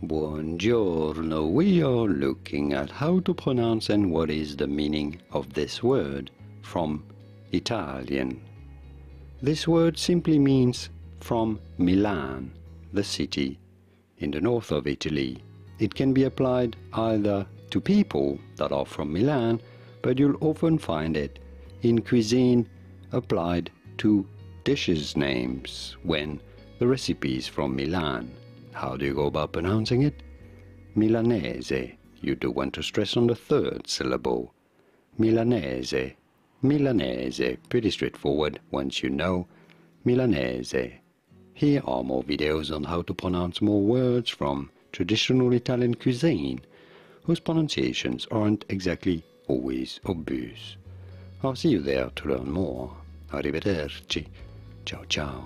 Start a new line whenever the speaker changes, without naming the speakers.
Buongiorno, we are looking at how to pronounce and what is the meaning of this word from Italian. This word simply means from Milan, the city in the north of Italy. It can be applied either to people that are from Milan, but you'll often find it in cuisine applied to dishes names when the recipe is from Milan. How do you go about pronouncing it? Milanese. You do want to stress on the third syllable. Milanese. Milanese. Pretty straightforward once you know. Milanese. Here are more videos on how to pronounce more words from traditional Italian cuisine, whose pronunciations aren't exactly always obvious. I'll see you there to learn more. Arrivederci. Ciao ciao.